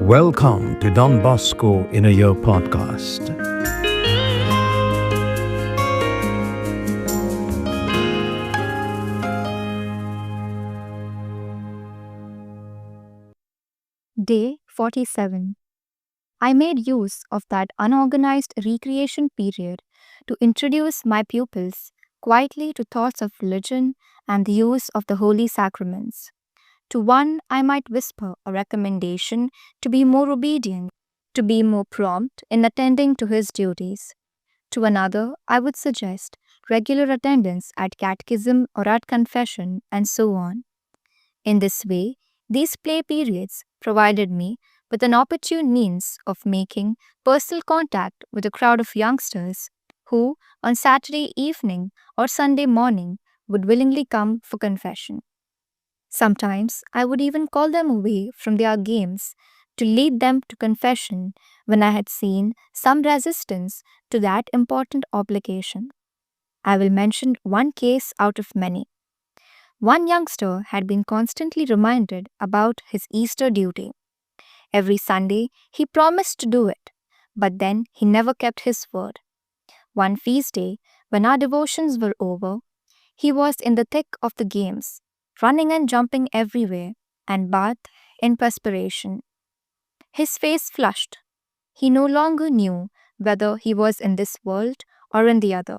Welcome to Don Bosco in a Year podcast. Day 47. I made use of that unorganized recreation period to introduce my pupils quietly to thoughts of religion and the use of the holy sacraments. To one, I might whisper a recommendation to be more obedient, to be more prompt in attending to his duties. To another, I would suggest regular attendance at catechism or at confession, and so on. In this way, these play periods provided me with an opportune means of making personal contact with a crowd of youngsters who, on Saturday evening or Sunday morning, would willingly come for confession. Sometimes I would even call them away from their games to lead them to confession when I had seen some resistance to that important obligation. I will mention one case out of many. One youngster had been constantly reminded about his Easter duty. Every Sunday he promised to do it, but then he never kept his word. One feast day, when our devotions were over, he was in the thick of the games, running and jumping everywhere, and bathed in perspiration. His face flushed. He no longer knew whether he was in this world or in the other.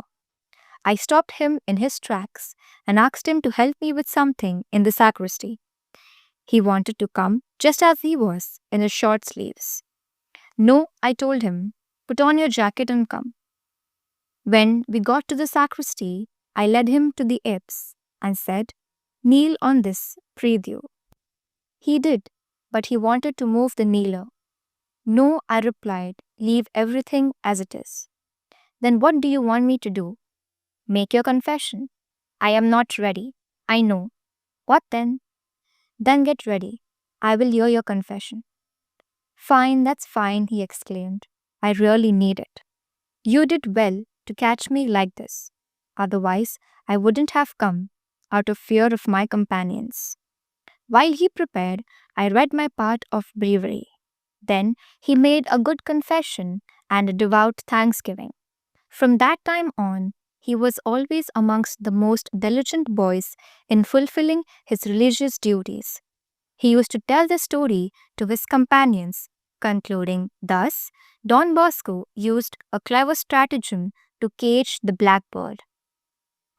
I stopped him in his tracks and asked him to help me with something in the sacristy. He wanted to come just as he was, in his short sleeves. No, I told him, put on your jacket and come. When we got to the sacristy, I led him to the apse and said, kneel on this, pray you. He did, but he wanted to move the kneeler. No, I replied, leave everything as it is. Then what do you want me to do? Make your confession. I am not ready. I know. What then? Then get ready. I will hear your confession. Fine, that's fine, he exclaimed. I really need it. You did well to catch me like this. Otherwise, I wouldn't have come, out of fear of my companions. While he prepared, I read my part of bravery. Then he made a good confession and a devout thanksgiving. From that time on, he was always amongst the most diligent boys in fulfilling his religious duties. He used to tell the story to his companions, concluding thus, Don Bosco used a clever stratagem to cage the blackbird.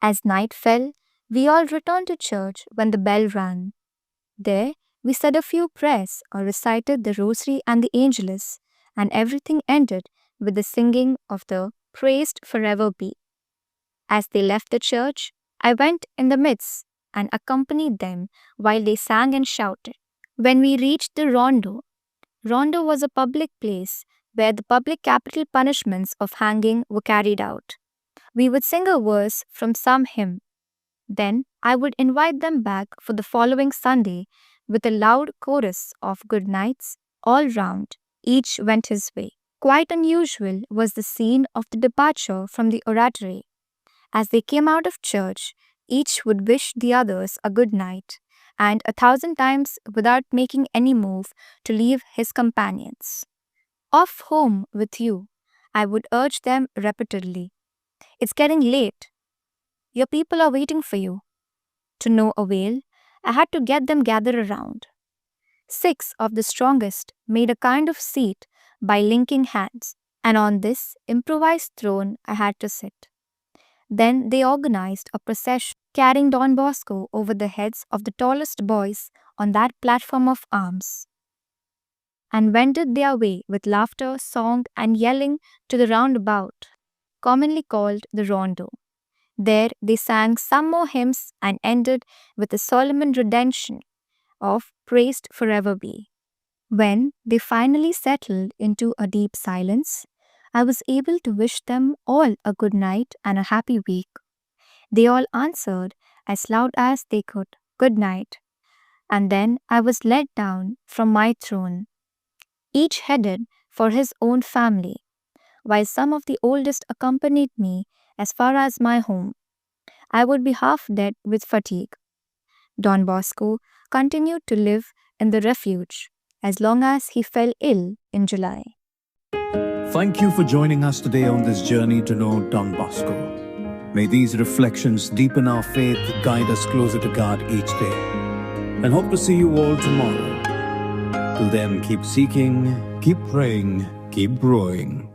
As night fell, we all returned to church when the bell rang. There, we said a few prayers or recited the Rosary and the Angelus, and everything ended with the singing of the Praised Forever Be. As they left the church, I went in the midst and accompanied them while they sang and shouted. When we reached the Rondo, Rondo was a public place where the public capital punishments of hanging were carried out. We would sing a verse from some hymn. Then I would invite them back for the following Sunday with a loud chorus of good nights all round. Each went his way. Quite unusual was the scene of the departure from the oratory. As they came out of church, each would wish the others a good night, and 1,000 times without making any move to leave his companions. Off home with you, I would urge them repeatedly. It's getting late. Your people are waiting for you. To no avail, I had to get them gathered around. 6 of the strongest made a kind of seat by linking hands, and on this improvised throne I had to sit. Then they organized a procession carrying Don Bosco over the heads of the tallest boys on that platform of arms, and wended their way with laughter, song, and yelling to the roundabout, commonly called the Rondo. There they sang some more hymns and ended with a solemn redemption of Praised Forever Be. When they finally settled into a deep silence, I was able to wish them all a good night and a happy week. They all answered as loud as they could, good night, and then I was led down from my throne, each headed for his own family, while some of the oldest accompanied me as far as my home. I would be half dead with fatigue. Don Bosco continued to live in the refuge, as long as he fell ill in July. Thank you for joining us today on this journey to know Don Bosco. May these reflections deepen our faith, guide us closer to God each day, and hope to see you all tomorrow. Till then, keep seeking, keep praying, keep growing.